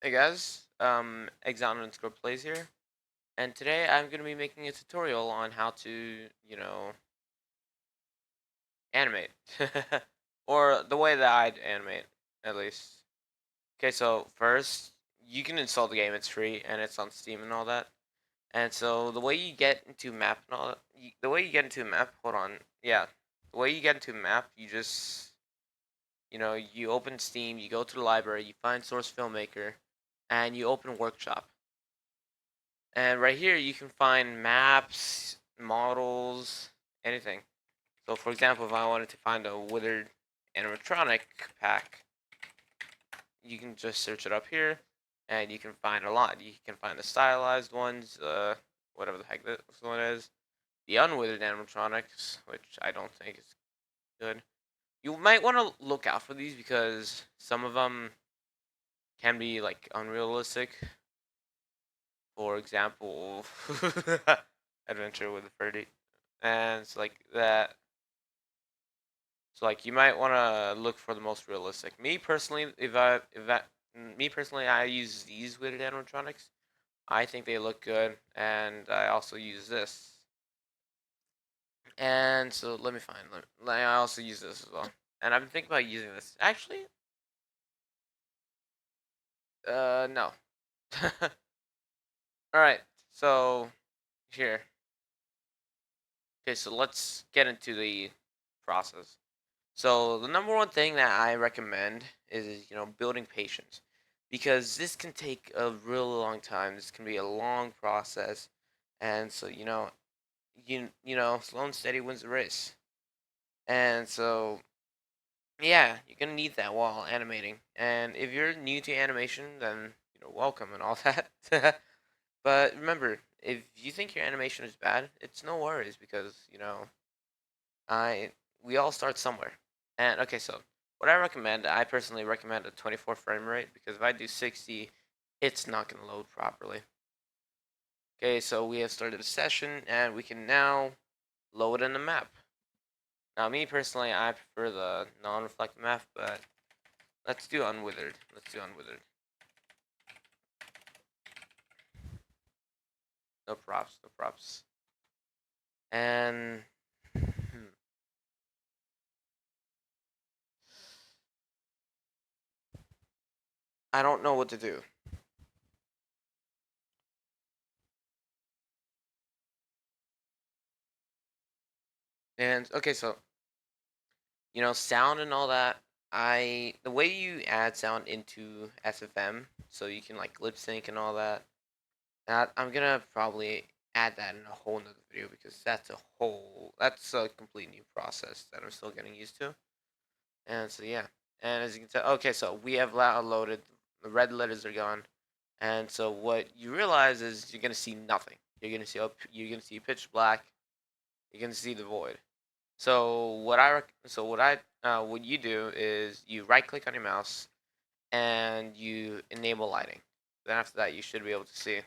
Hey guys, Exotic Plays here, and today I'm going to be making a tutorial on how to, animate. Or the way that I'd animate, at least. Okay, so first, you can install the game, it's free, and it's on Steam and all that. And so the way you get into map and all that, the way you get into map, hold on, yeah. The way you get into map, you just, you open Steam, you go to the library, you find Source Filmmaker, and you open Workshop. And right here, you can find maps, models, anything. So, for example, if I wanted to find a withered animatronic pack, you can just search it up here, and you can find a lot. You can find the stylized ones, whatever the heck this one is, the unwithered animatronics, which I don't think is good. You might want to look out for these because some of them can be like unrealistic. For example, Adventure with a Freddy, and it's like that. So like you might want to look for the most realistic. Me personally, me personally, I use these weighted animatronics. I think they look good, and I also use this. And so let me find. I also use this as well, and I've been thinking about using this. Actually, no. All right. So here. Okay, so let's get into the process. So the number one thing that I recommend is building patience, because this can take a really long time. This can be a long process, and so slow and steady wins the race. And so yeah, you're gonna need that while animating. And if you're new to animation, then welcome and all that. But remember, if you think your animation is bad, it's no worries because I we all start somewhere. And okay, so what I personally recommend a 24 frame rate because if I do 60, it's not going to load properly. Okay, so we have started a session and we can now load in the map. Now, me personally, I prefer the non-reflective map, but let's do unwithered. Let's do unwithered. No props, no props. And I don't know what to do. And okay, so sound and all that. The way you add sound into SFM, so you can like lip sync and all that. That I'm gonna probably add that in a whole nother video because that's a complete new process that I'm still getting used to. And so yeah, and as you can tell, okay, so we have loaded. The red letters are gone, and so what you realize is you're gonna see nothing. You're gonna see pitch black. You're gonna see the void. What you do is you right click on your mouse and you enable lighting. Then after that, you should be able to see.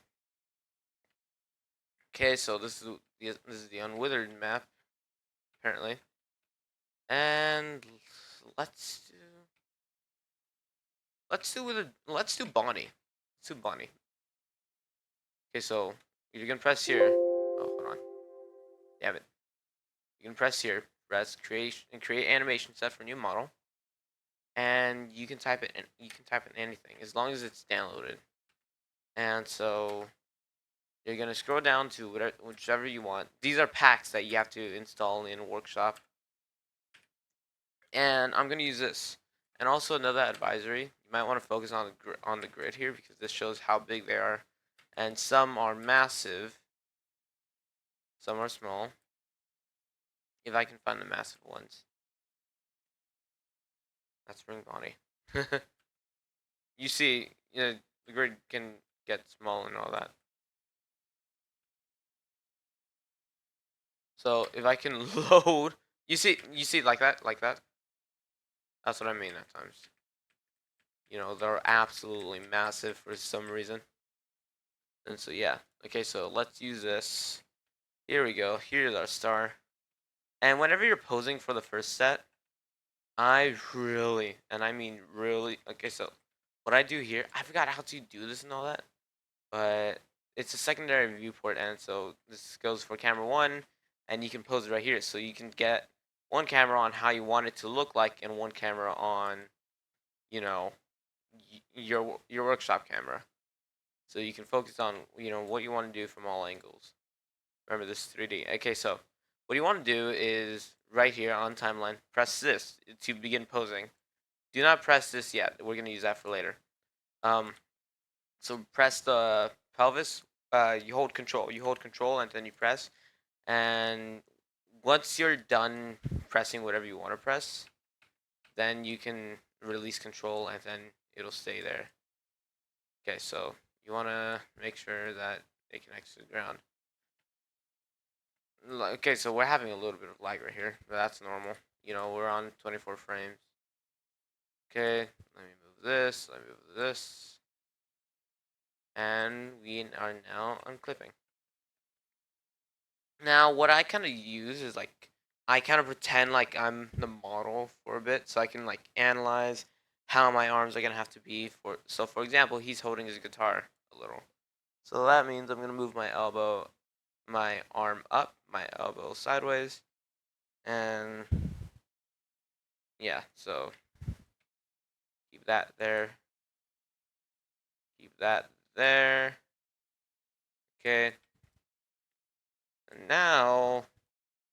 Okay, so this is the unwithered map apparently, and let's do let's do Bonnie. Let's do Bonnie. Okay, so you're gonna press here. Oh, hold on. Damn it. You can press here. Press create animation set for new model, and you can type it in. You can type in anything as long as it's downloaded. And so you're gonna scroll down to whichever you want. These are packs that you have to install in Workshop, and I'm gonna use this. And also another advisory: you might want to focus on the grid here because this shows how big they are, and some are massive, some are small. If I can find the massive ones, that's Ring Bonnie. You see, the grid can get small and all that. So if I can load, you see like that. That's what I mean at times. They're absolutely massive for some reason. And so yeah, okay, so let's use this. Here we go. Here's our star. And whenever you're posing for the first set, I really, and I mean really, okay, so what I do here, I forgot how to do this and all that, but it's a secondary viewport, and so this goes for camera one, and you can pose it right here, so you can get one camera on how you want it to look like, and one camera on, you know, your workshop camera, so you can focus on what you want to do from all angles. Remember, this is 3D. Okay, so what you want to do is right here on timeline, press this to begin posing. Do not press this yet. We're gonna use that for later. Um, so press the pelvis. You hold control. You hold control, and then you press. And once you're done pressing whatever you want to press, then you can release control, and then it'll stay there. Okay, so you want to make sure that it connects to the ground. Okay, so we're having a little bit of lag right here, but that's normal. We're on 24 frames. Okay, let me move this, let me move this. And we are now unclipping. Now, what I kind of use is like, I kind of pretend like I'm the model for a bit, so I can like analyze how my arms are gonna have to be for. So, for example, he's holding his guitar a little. So that means I'm gonna move my arm up, my elbow sideways, and yeah. So keep that there. Keep that there. Okay. And now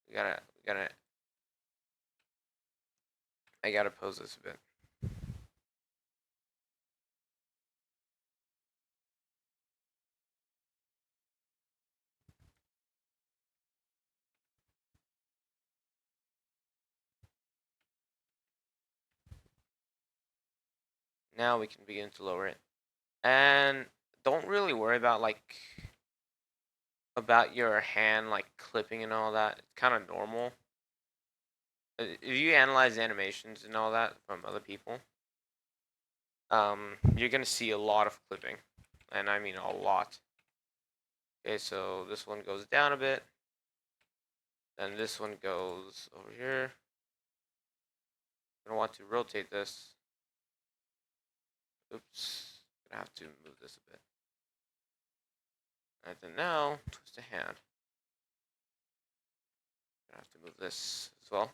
we gotta I gotta pose this a bit. Now we can begin to lower it. And don't really worry about your hand like clipping and all that. It's kind of normal. If you analyze animations and all that from other people, you're gonna see a lot of clipping, and I mean a lot. Okay, so this one goes down a bit, then this one goes over here. I'm gonna want to rotate this. Oops, gonna have to move this a bit. And then now twist the hand. Gonna have to move this as well.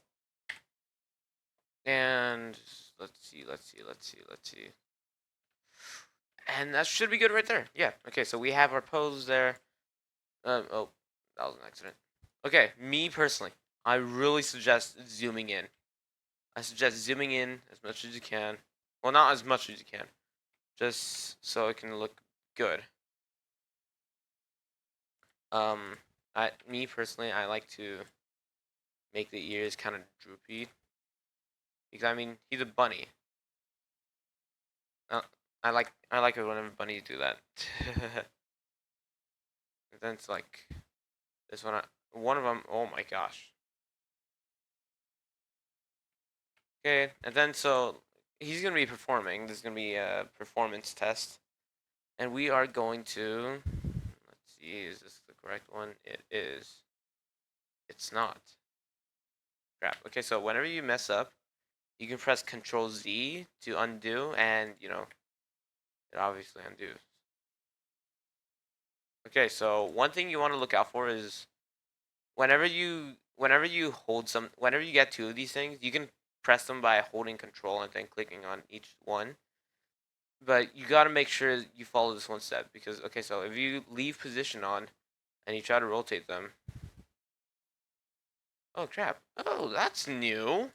And let's see. And that should be good right there. Yeah. Okay, so we have our pose there. Oh, that was an accident. Okay, me personally, I really suggest zooming in. I suggest zooming in as much as you can. Well, not as much as you can, just so it can look good. Me personally, I like to make the ears kind of droopy because I mean he's a bunny. Uh, I like it whenever bunnies do that. And then it's like this one. One of them. Oh my gosh. Okay, and then so he's gonna be performing. This is gonna be a performance test, and we are going to. Let's see, is this the correct one? It is. It's not. Crap. Okay, so whenever you mess up, you can press Control Z to undo, and it obviously undoes. Okay, so one thing you want to look out for is whenever you get two of these things, you can press them by holding Control and then clicking on each one. But you got to make sure you follow this one step because okay, so if you leave position on and you try to rotate them, oh crap, oh that's new.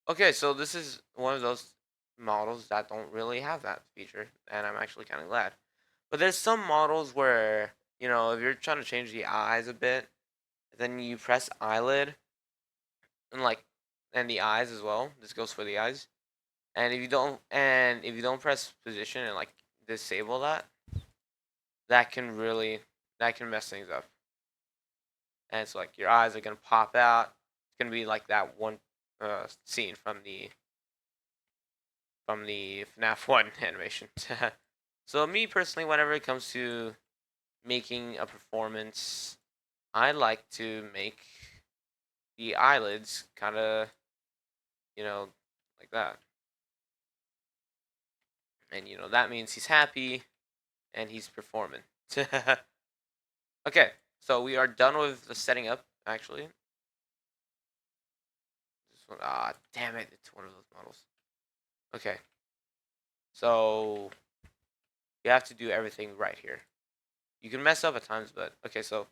Okay, so this is one of those models that don't really have that feature, and I'm actually kind of glad. But there's some models where if you're trying to change the eyes a bit, then you press eyelid and and the eyes as well. This goes for the eyes. And if you don't press position and like disable that, that can really that can mess things up. And it's like your eyes are gonna pop out. It's gonna be like that one scene from the FNAF one animation. So me personally, whenever it comes to making a performance, I like to make the eyelids kind of, you know, like that. and that means he's happy and he's performing. Okay, so we are done with the setting up. Actually, this one, damn it, it's one of those models. Okay, so you have to do everything right here. You can mess up at times, but okay. So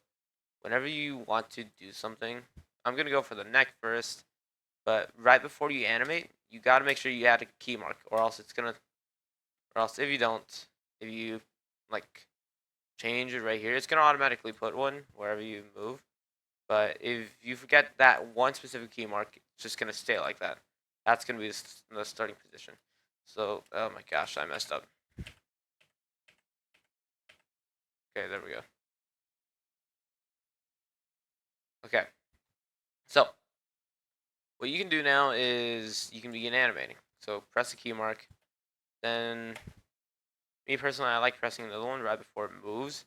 whenever you want to do something, I'm gonna go for the neck first. But right before you animate, you gotta make sure you add a key mark, or else it's gonna, or else if you don't, if you like change it right here, it's gonna automatically put one wherever you move. But if you forget that one specific key mark, it's just gonna stay like that. That's gonna be the starting position. So, oh my gosh, I messed up. Okay, there we go. Okay, so what you can do now is you can begin animating. So press the key mark. Then, me personally, I like pressing the other one right before it moves.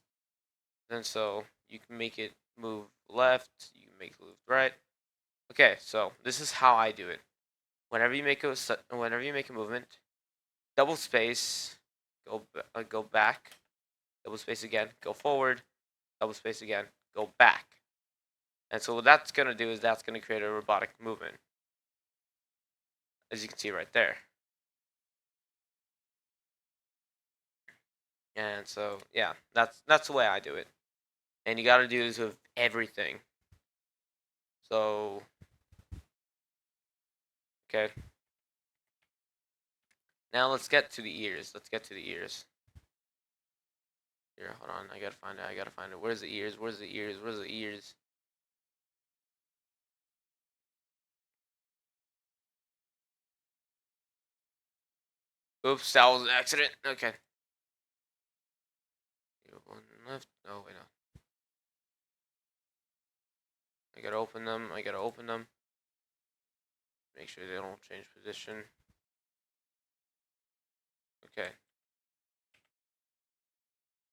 Then so you can make it move left. You can make it move right. Okay, so this is how I do it. Whenever you make a movement, double space, go back, double space again, go forward, double space again, go back. And so what that's gonna do is that's gonna create a robotic movement, as you can see right there. And so yeah, that's the way I do it. And you gotta do this with everything. So okay. Now let's get to the ears. Let's get to the ears. Here, hold on. I gotta find it. I gotta find it. Where's the ears? Where's the ears? Where's the ears? Oops, that was an accident. Okay. One left. Oh wait, no. I gotta open them. I gotta open them. Make sure they don't change position. Okay.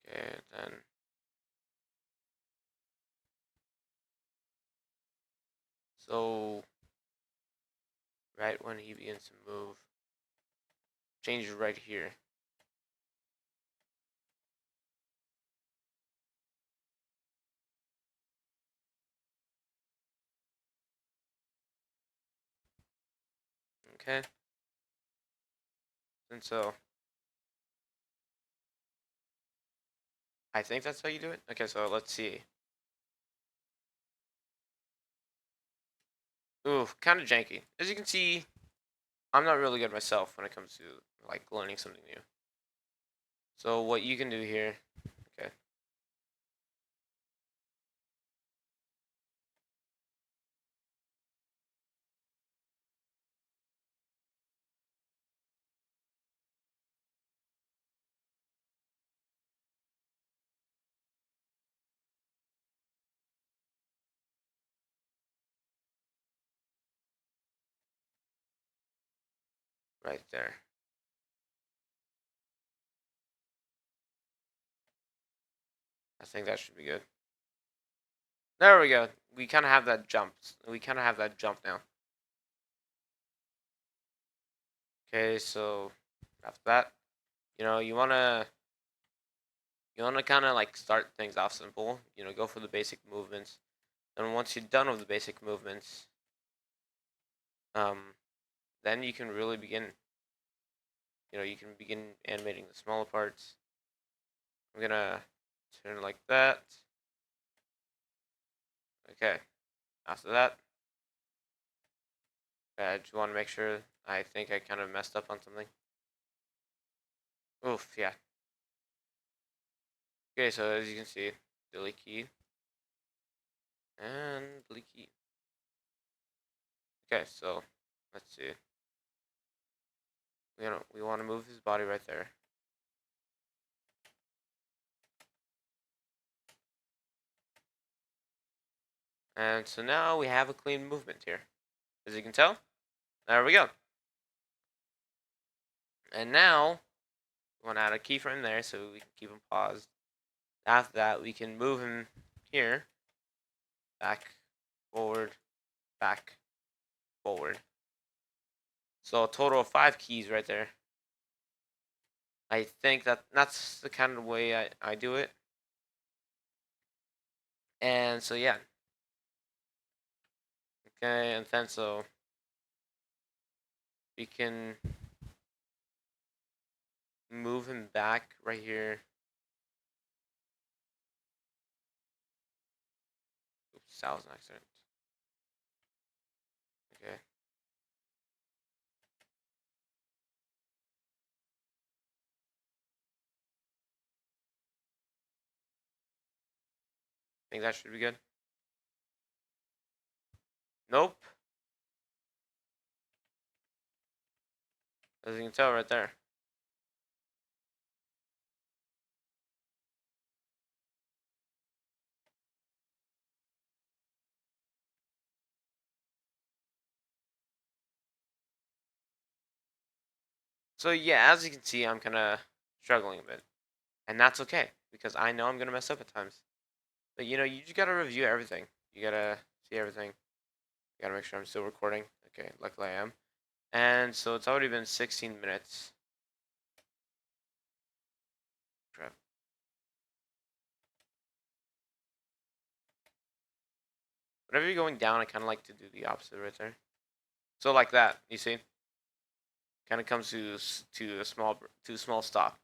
Okay, then. So, right when he begins to move, change it right here. Okay. And so, I think that's how you do it. Okay, so let's see. Ooh, kind of janky. As you can see, I'm not really good myself when it comes to like learning something new. So what you can do here, okay. Right there. I think that should be good. There we go. We kind of have that jump. We kind of have that jump now. Okay, so after that, you wanna kind of like start things off simple. Go for the basic movements. And once you're done with the basic movements, um, then you can really begin. You can begin animating the smaller parts. I'm gonna turn it like that. Okay. After that, I just want to make sure. I think I kind of messed up on something. Oof, yeah. Okay, so as you can see, delete key and delete key. Okay, so let's see. We want to move his body right there. And so now we have a clean movement here. As you can tell, there we go. And now we want to add a keyframe there so we can keep him paused. After that, we can move him here, back, forward, back, forward. So a total of 5 keys right there. I think that's the kind of way I do it. And so yeah, okay, and then so we can move him back right here. Oops, that was an accident. Okay, think that should be good. Nope, as you can tell right there. So yeah, as you can see, I'm kind of struggling a bit, and that's okay because I know I'm gonna mess up at times. But you just gotta review everything. You gotta see everything. You gotta make sure I'm still recording. Okay, luckily I am. And so it's already been 16 minutes. Crap. Whenever you're going down, I kind of like to do the opposite right there. So like that, you see, kind of comes to a small stop.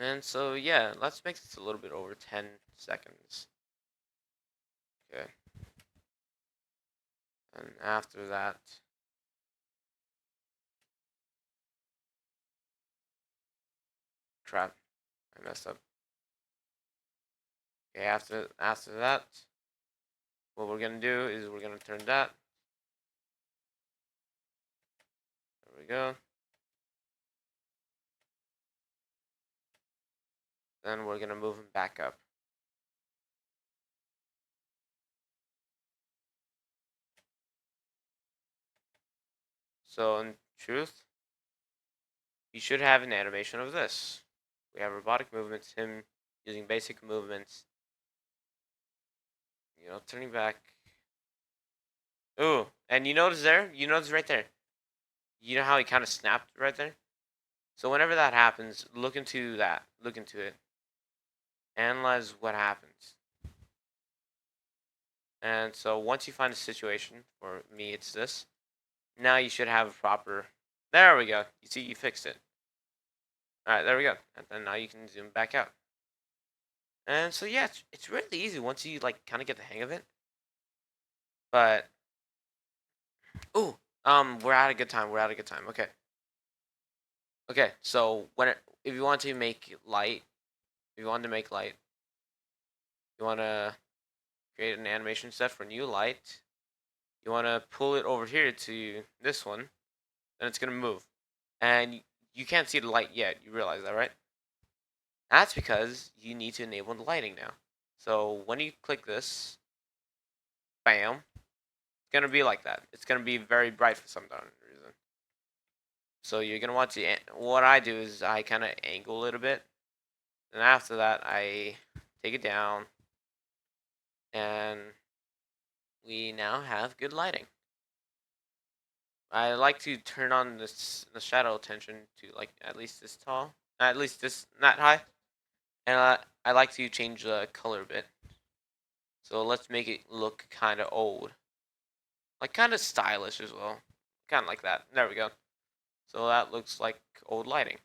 And so yeah, let's make this a little bit over 10 seconds. Okay. And after that, crap, I messed up. Okay, after that, what we're gonna do is we're gonna turn that. There we go. Then we're gonna move him back up. So in truth, you should have an animation of this. We have robotic movements, him using basic movements, turning back. Ooh, and you notice there? You notice right there? You know how he kind of snapped right there? So whenever that happens, look into that. Look into it. Analyze what happens. And so once you find a situation, for me it's this, now you should have a proper... There we go. You see, you fixed it. Alright, there we go. And then now you can zoom back out. And so yeah, it's really easy once you like kind of get the hang of it. But ooh, we're at a good time. We're at a good time. Okay. Okay. So if you want to make light, if you want to make light, you want to create an animation set for new light. You want to pull it over here to this one, then it's gonna move, and you can't see the light yet. You realize that, right? That's because you need to enable the lighting now. So when you click this, bam, it's gonna be like that. It's gonna be very bright for some reason. So you're gonna want to. What I do is I kind of angle it a bit, and after that I take it down, and we now have good lighting. I like to turn on the shadow tension to like at least this tall, at least this not high, and I like to change the color a bit. So let's make it look kind of old, like kind of stylish as well, kind of like that. There we go. So that looks like old lighting.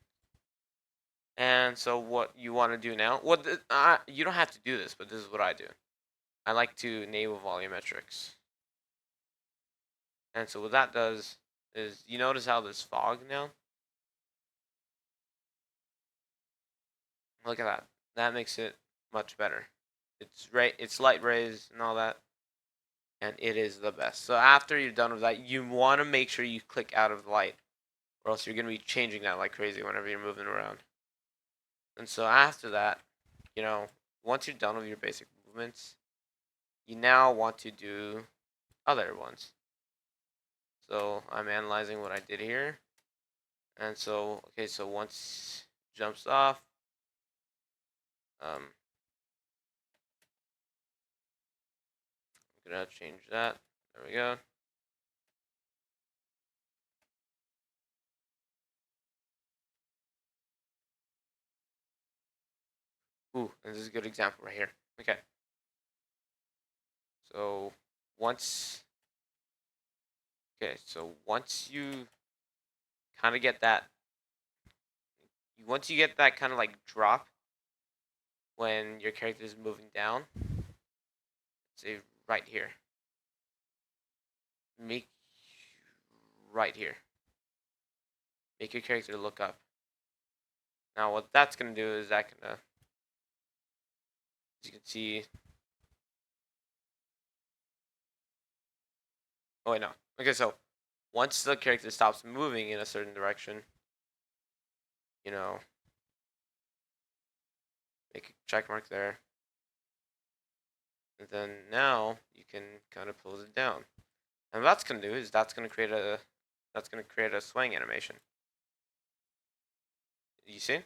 And so what you want to do now? You don't have to do this, but this is what I do. I like to enable volumetrics. And so what that does is you notice how there's fog now? Look at that. That makes it much better. It's light rays and all that, and it is the best. So after you're done with that, you want to make sure you click out of the light, or else you're gonna be changing that like crazy whenever you're moving around. And so after that, you know, once you're done with your basic movements, you now want to do other ones. So I'm analyzing what I did here. And so, okay, so once jumps off, I'm gonna change that. There we go. Ooh, and this is a good example right here. Okay. So once once you kind of get that once you get that kind of like drop when your character is moving down, say right here. Make right here. Make your character look up. Now what that's gonna do is that gonna, as you can see. Oh wait, no. Okay, so once the character stops moving in a certain direction, you know, make a check mark there. And then now you can kind of pull it down. And what that's gonna do is that's gonna create a swing animation. You see?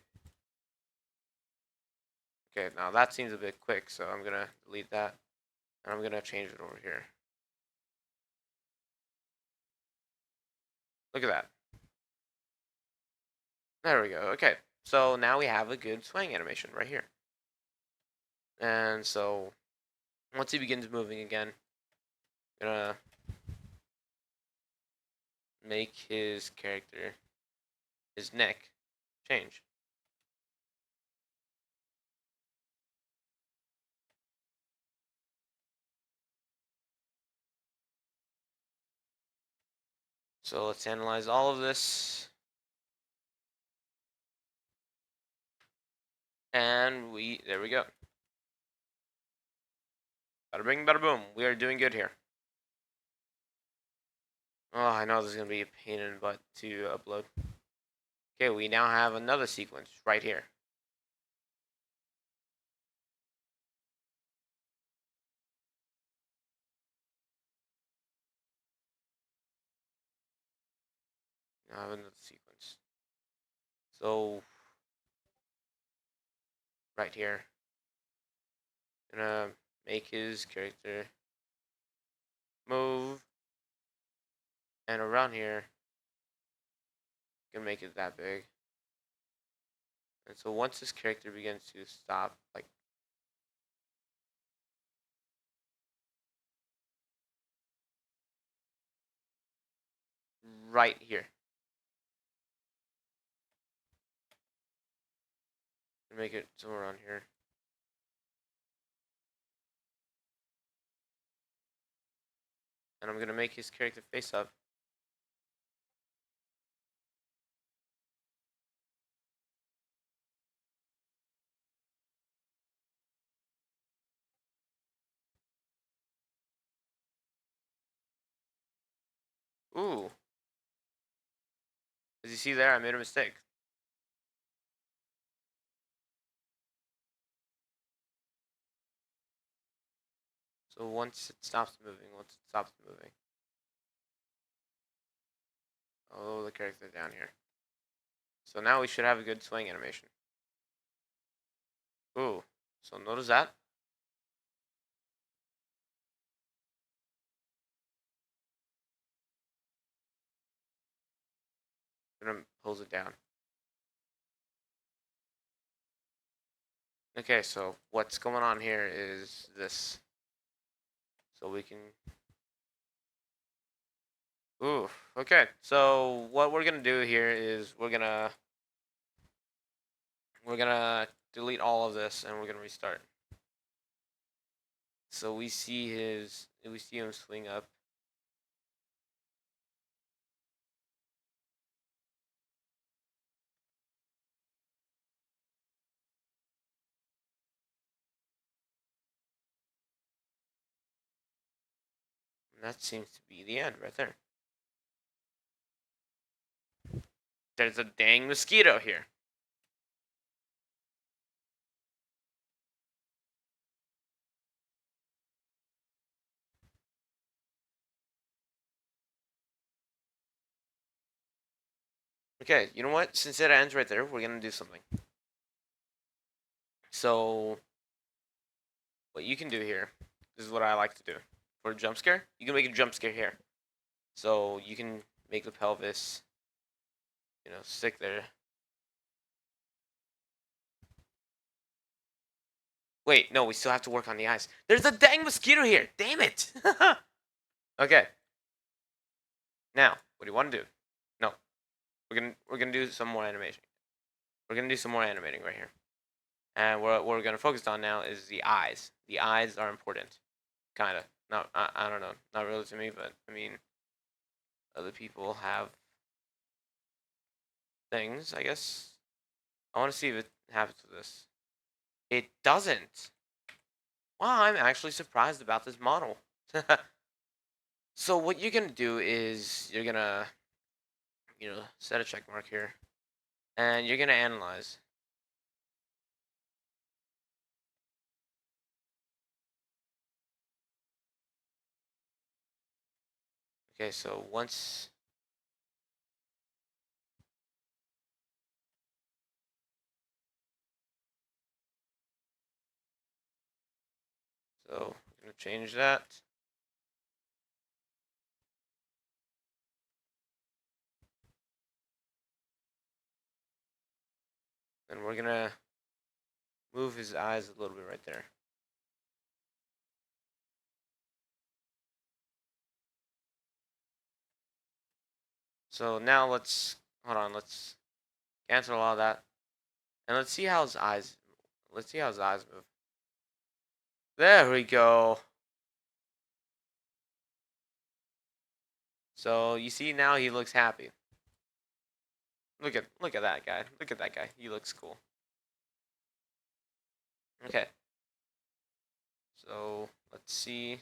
Okay, now that seems a bit quick, so I'm gonna delete that and I'm gonna change it over here. Look at that. There we go. Okay, so now we have a good swing animation right here. And so once he begins moving again, I'm gonna make his character, his neck, change. So let's analyze all of this. And there we go. Bada bing, bada boom. We are doing good here. Oh, I know this is going to be a pain in the butt to upload. Okay, we now have another sequence right here. Now I have another sequence. So, right here, gonna make his character move, and around here, gonna make it that big. And so once this character begins to stop, like right here, make it somewhere around here. And I'm gonna make his character face up. Ooh, as you see there, I made a mistake. So once it stops moving, I'll lower the character down here. So now we should have a good swing animation. Ooh, so notice that. I'm gonna pulls it down. Okay, so what's going on here is this. So we can. Ooh, okay. So what we're gonna do here is we're gonna delete all of this and we're gonna restart. So we see him swing up. And that seems to be the end right there. There's a dang mosquito here. Okay, you know what? Since it ends right there, we're gonna do something. So what you can do here, this is what I like to do. For a jump scare, you can make a jump scare here. So you can make the pelvis, stick there. Wait, no, we still have to work on the eyes. There's a dang mosquito here. Damn it. Okay. Now, what do you want to do? No, we're gonna do some more animation. We're gonna do some more animating right here. And what we're gonna focus on now is the eyes. The eyes are important, kinda. Not I don't know, not really to me, but I mean, other people have things. I guess I want to see if it happens with this. It doesn't. Wow, I'm actually surprised about this model. So what you're gonna do is you're gonna set a check mark here, and you're gonna analyze. Okay, so once so I'm gonna change that. And we're gonna move his eyes a little bit right there. So now hold on, let's cancel all that. And let's see how his eyes move. There we go. So you see now he looks happy. Look at that guy. Look at that guy. He looks cool. Okay. So let's see.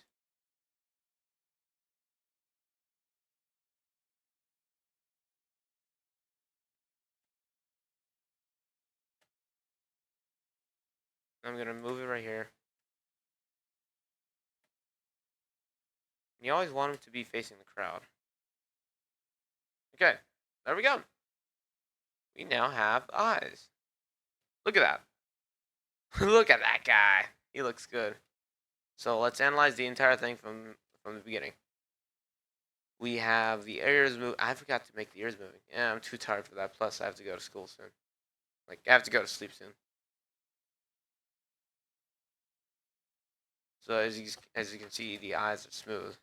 I'm gonna move it right here. You always want him to be facing the crowd. Okay. There we go. We now have eyes. Look at that. Look at that guy. He looks good. So let's analyze the entire thing from the beginning. We have the ears move. I forgot to make the ears moving. Yeah, I'm too tired for that. Plus, I have to go to school soon. Like, I have to go to sleep soon. So as you can see, the eyes are smooth.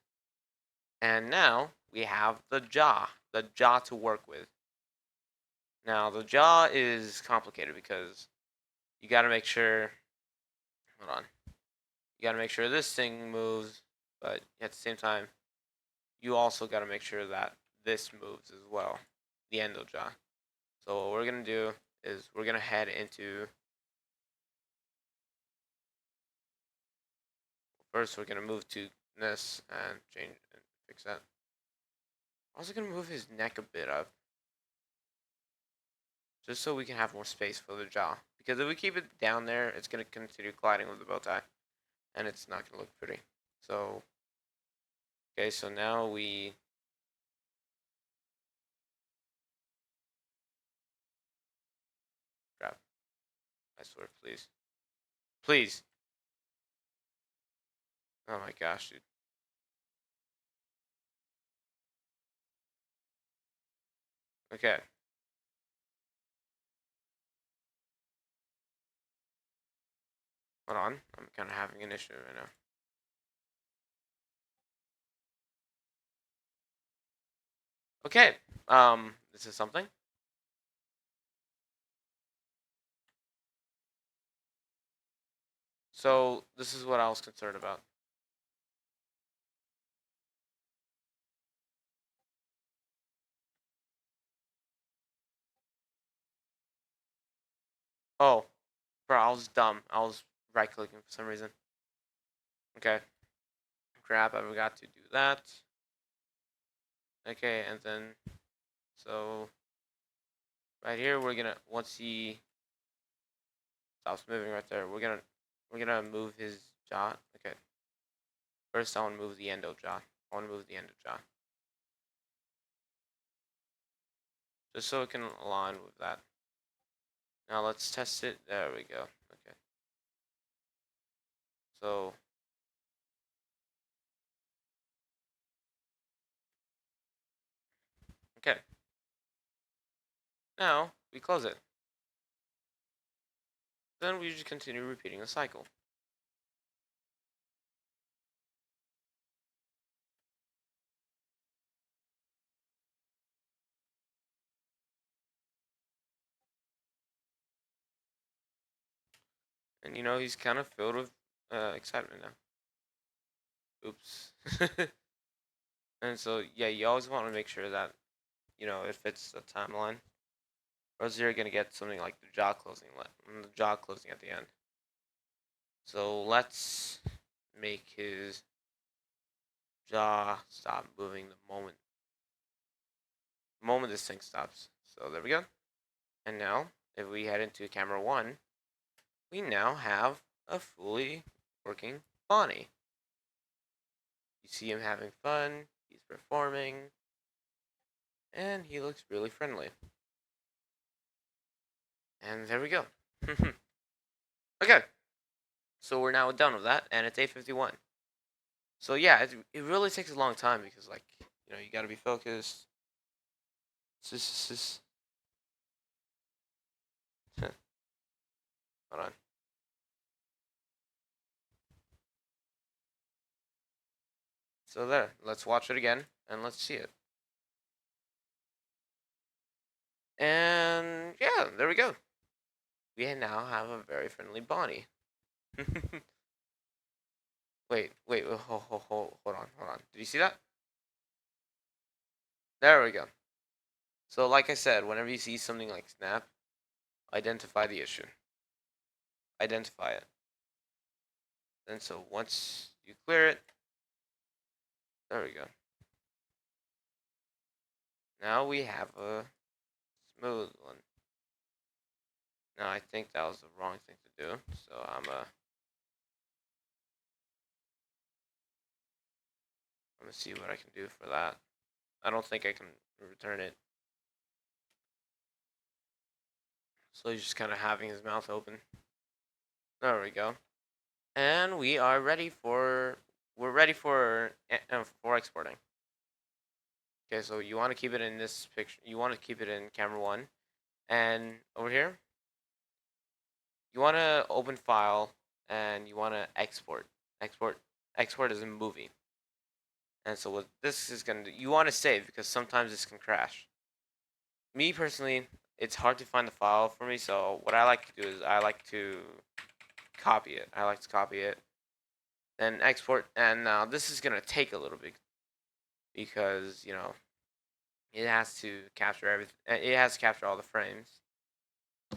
And now we have the jaw to work with. Now the jaw is complicated because you got to make sure. Hold on. You got to make sure this thing moves, but at the same time, you also got to make sure that this moves as well. The endo jaw. So what we're gonna do is we're gonna head into. First, we're gonna move to this and change and fix that. I'm also gonna move his neck a bit up, just so we can have more space for the jaw. Because if we keep it down there, it's gonna continue colliding with the bow tie, and it's not gonna look pretty. So, okay, so now we. Crap! I swear, please, please. Oh my gosh, dude. Okay. Hold on, I'm kind of having an issue right now. Okay. This is something. So this is what I was concerned about. Oh, bro, I was dumb. I was right clicking for some reason. Okay. Crap, I forgot to do that. Okay, and then so right here we're gonna once he stops moving right there, we're gonna move his jaw. Okay. First I wanna move the endo jaw. I wanna move the endo jaw. Just so it can align with that. Now let's test it. There we go. Okay. So okay. Now we close it. Then we just continue repeating the cycle. And he's kind of filled with excitement now. Oops. And so yeah, you always want to make sure that it fits the timeline, or else you're gonna get something like the jaw closing at the end. So let's make his jaw stop moving the moment this thing stops. So there we go. And now, if we head into camera one, we now have a fully working Bonnie. You see him having fun, he's performing, and he looks really friendly. And there we go. Okay, so we're now done with that, and it's 8:51. So yeah, it really takes a long time because you gotta be focused. Hold on. So there, let's watch it again and let's see it. And yeah, there we go. We now have a very friendly Bonnie. wait, hold on. Did you see that? There we go. So like I said, whenever you see something like snap, identify the issue. Identify it. And so once you clear it, there we go. Now we have a smooth one. Now I think that was the wrong thing to do, so I'm gonna see what I can do for that. I don't think I can return it. So he's just kind of having his mouth open. There we go. And we're ready for exporting. Okay, so you want to keep it in this picture. You want to keep it in camera one, and over here, you want to open file, and you want to export. Export as a movie. And so what this is gonna do, you want to save because sometimes this can crash. Me personally, it's hard to find the file for me. So what I like to do is I like to copy it. Then export, and now this is gonna take a little bit because it has to capture everything. It has to capture all the frames,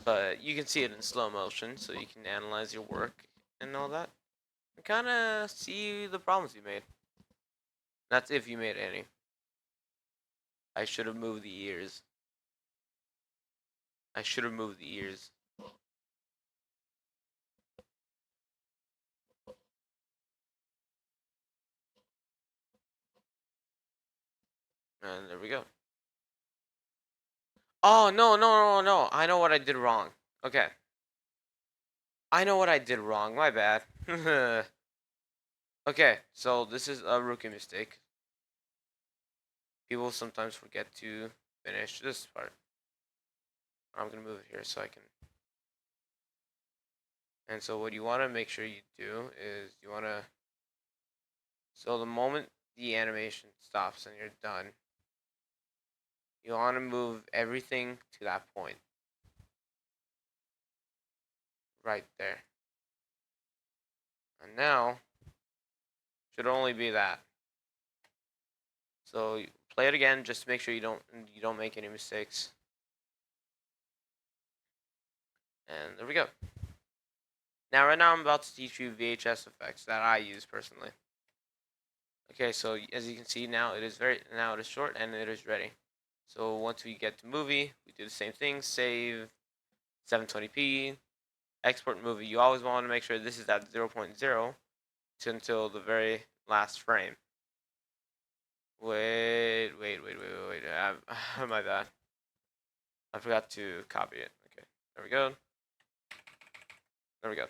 but you can see it in slow motion, so you can analyze your work and all that, and kind of see the problems you made. That's if you made any. I should have moved the ears. I should have moved the ears. And there we go. Oh no! I know what I did wrong. Okay, I know what I did wrong. My bad. Okay, so this is a rookie mistake. People sometimes forget to finish this part. I'm gonna move it here so I can. And so what you want to make sure you do is you want to. So the moment the animation stops and you're done, you want to move everything to that point. Right there. And now, should only be that. So play it again, just to make sure you don't make any mistakes. And there we go. Now right now I'm about to teach you VHS effects that I use personally. Okay, so as you can see now it is short and it is ready. So once we get to movie, we do the same thing, save 720p, export movie. You always want to make sure this is at 0.0 until the very last frame. Wait. My bad. I forgot to copy it. Okay, there we go. There we go.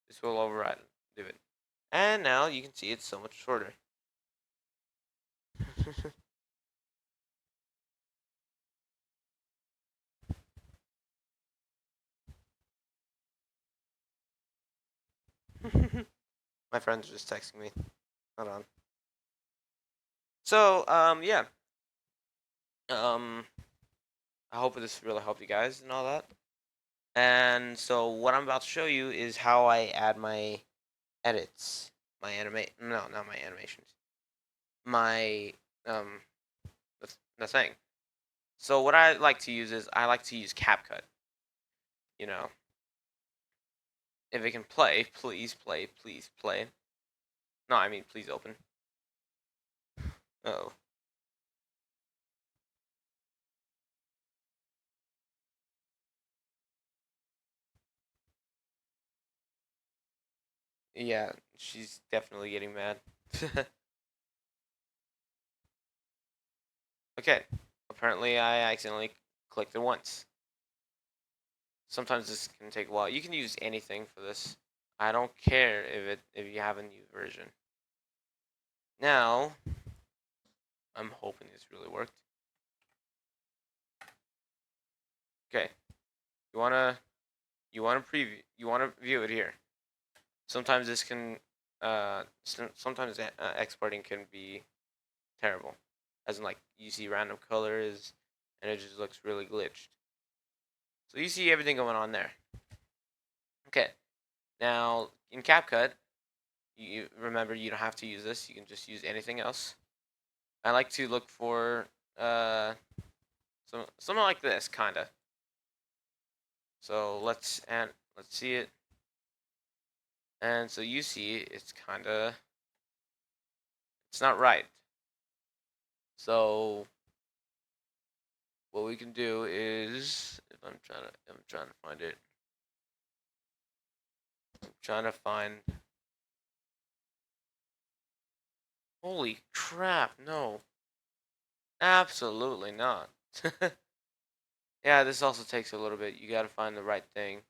This will override it. And now you can see it's so much shorter. My friend's just texting me. Hold on. So, yeah. Um, I hope this really helped you guys and all that. And so what I'm about to show you is how I add my edits, my animate. No, not my animations. My um, the thing. So what I like to use is I like to use CapCut. You know, if it can play, please play, please play. No, I mean please open. Oh, yeah, she's definitely getting mad. Okay, apparently I accidentally clicked it once. Sometimes this can take a while. You can use anything for this. I don't care if you have a new version. Now, I'm hoping this really worked. Okay, you wanna preview, you wanna view it here. Sometimes this can sometimes exporting can be terrible, as in like you see random colors and it just looks really glitched. So you see everything going on there. Okay, now in CapCut, you remember you don't have to use this. You can just use anything else. I like to look for uh something like this, kinda. So let's see it. And so you see it's kinda, it's not right. So what we can do is, if I'm trying to find it. I'm trying to find. Holy crap! No, absolutely not. Yeah, this also takes a little bit. You gotta find the right thing.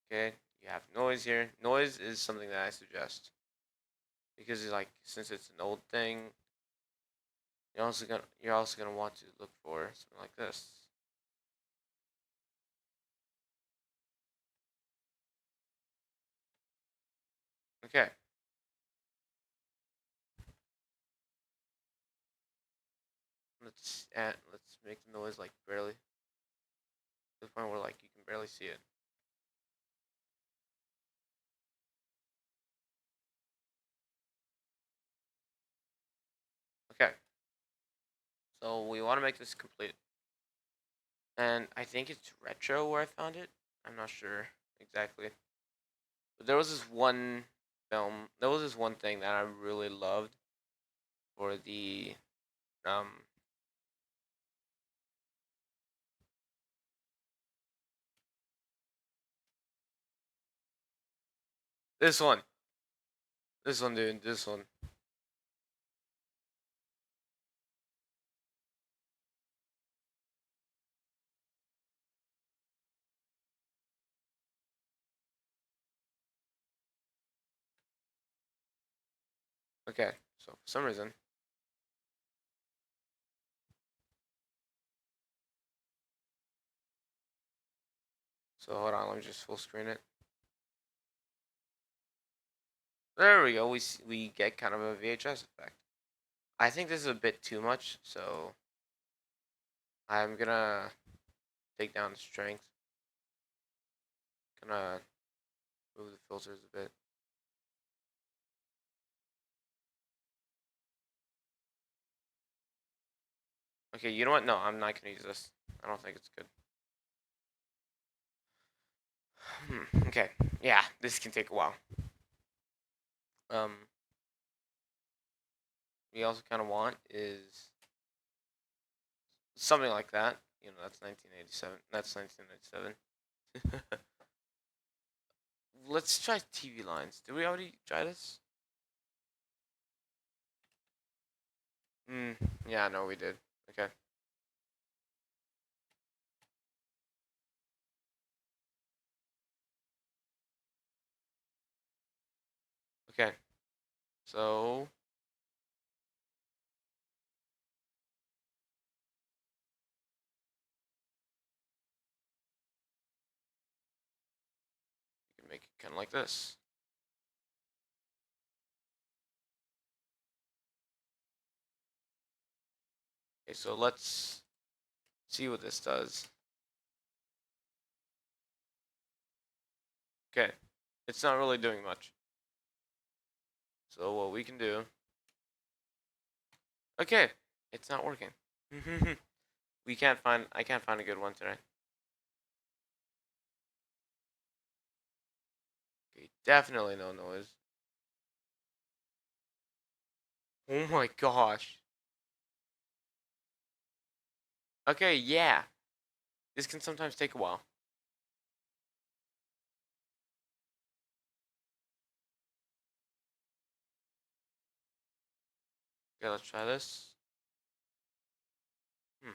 Okay, you have noise here. Noise is something that I suggest because it's like, since it's an old thing, you're also gonna want to look for something like this. Okay. Let's make the noise like barely, to the point where like you can barely see it. Okay. So we want to make this complete. And I think it's retro where I found it. I'm not sure exactly. But there was this one film. There was this one thing that I really loved for the um this one. This one, dude. This one. Okay. So for some reason. So hold on. Let me just full screen it. There we go. We get kind of a VHS effect. I think this is a bit too much, so I'm gonna take down the strength. Gonna move the filters a bit. Okay, you know what? No, I'm not gonna use this. I don't think it's good. Okay, yeah, this can take a while. Um, we also kind of want is something like that. You know, that's 1987. That's 1997. Let's try TV lines. Did we already try this? Hmm. Yeah, no, we did. Okay. Okay. So you can make it kind of like this. Okay, so let's see what this does. Okay, it's not really doing much. So what we can do? Okay, it's not working. We can't find. I can't find a good one today. Okay, definitely no noise. Oh my gosh. Okay, yeah. This can sometimes take a while. Okay, let's try this. Hmm.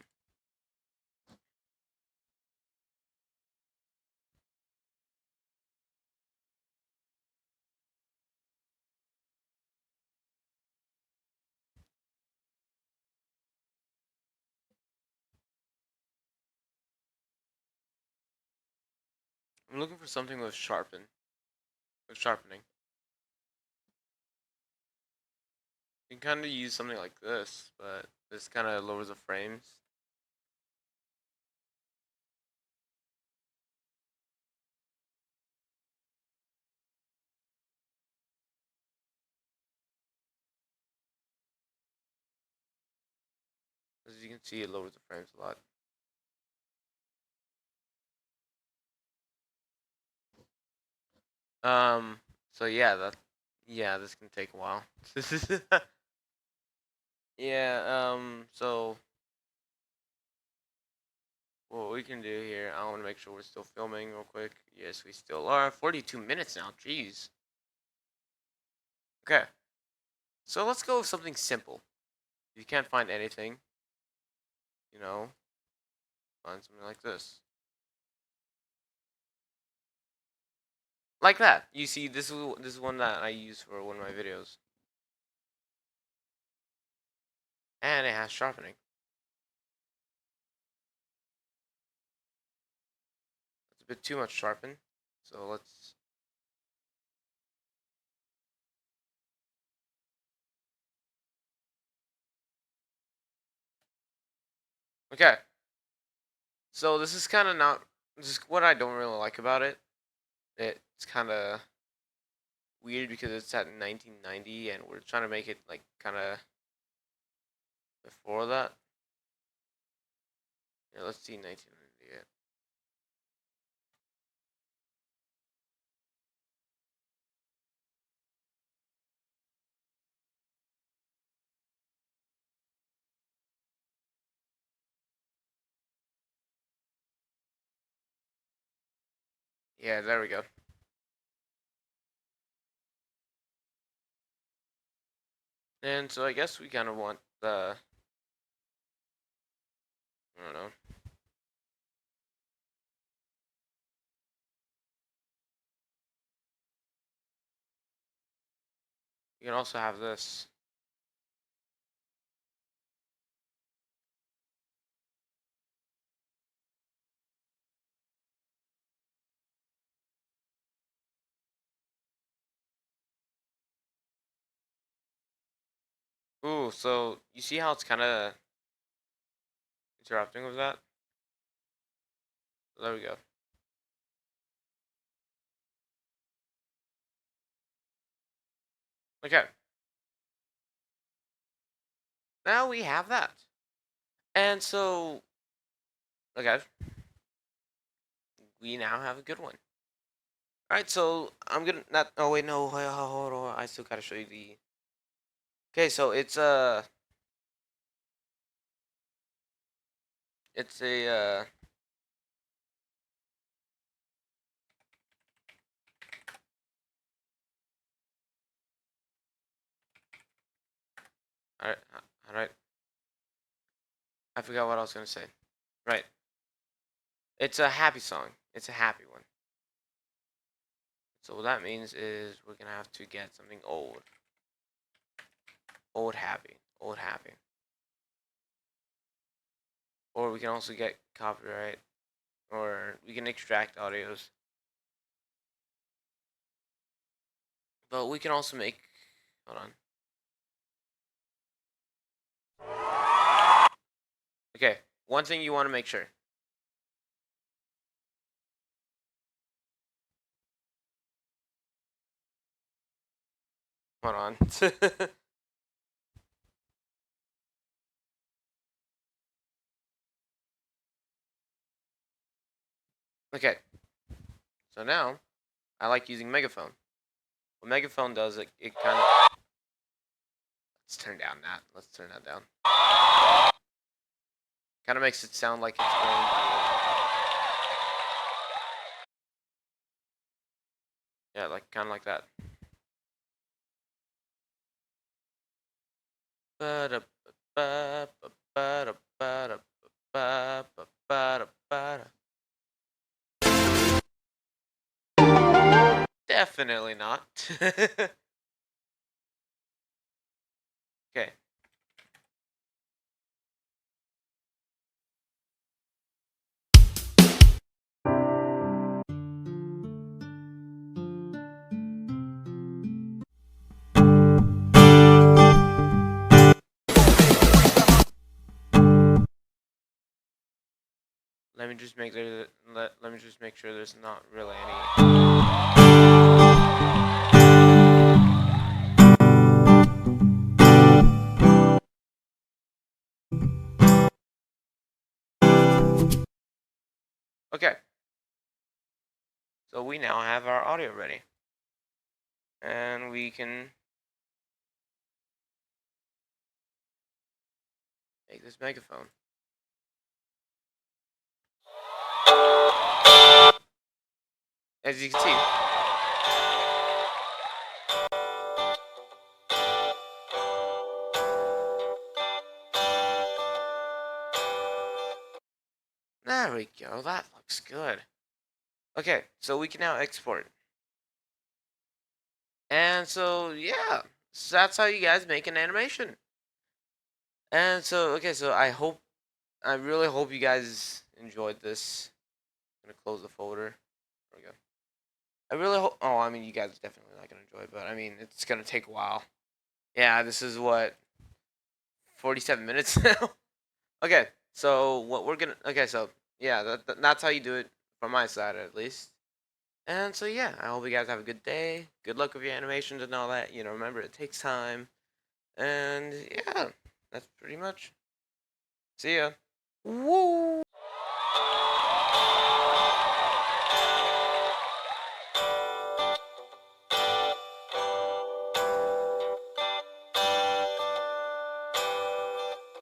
I'm looking for something with sharpening. You can kind of use something like this, but this kind of lowers the frames. As you can see, it lowers the frames a lot. Um. So yeah, this can take a while. Yeah. So what we can do here, I want to make sure we're still filming real quick. Yes, we still are. 42 minutes now. Jeez. Okay. So let's go with something simple. If you can't find anything, you know, find something like this. Like that. You see, this is one that I use for one of my videos, and it has sharpening. It's a bit too much sharpen. So let's. Okay. So this is kind of not. This is what I don't really like about it. It's kind of weird because it's at 1990 and we're trying to make it like kind of before that. Yeah, let's see 1998. Yeah, there we go. And so I guess we kind of want the. I don't know. You can also have this. Ooh, so you see how it's kind of interrupting with that? There we go. Okay, now we have that. And so, okay, we now have a good one. All right, so I'm gonna not. Oh wait, no, hold on. I still gotta show you the. Okay, so it's a all right, all right. I forgot what I was gonna say. Right, it's a happy song. It's a happy one. So what that means is we're gonna have to get something old happy, or we can also get copyright, or we can extract audios. But we can also make. Hold on. Okay, one thing you want to make sure. Hold on. Okay, so now I like using megaphone. What megaphone does, it kind of. Let's turn down that. Let's turn that down. Kind of makes it sound like it's going to. Yeah, like kind of like that. Definitely not. Okay. Let me just make sure there's not really any. Okay. So we now have our audio ready. And we can make this megaphone. As you can see. There we go. That looks good. Okay, so we can now export. And so, yeah. So that's how you guys make an animation. And so, okay, so I really hope you guys enjoyed this. I'm gonna close the folder. There we go. I really hope. Oh, I mean, you guys are definitely not gonna enjoy it, but I mean, it's gonna take a while. Yeah, this is what 47 minutes now. Okay, so what we're gonna. Okay, so yeah, that's how you do it from my side at least. And so yeah, I hope you guys have a good day. Good luck with your animations and all that. You know, remember it takes time. And yeah, that's pretty much. See ya. Woo!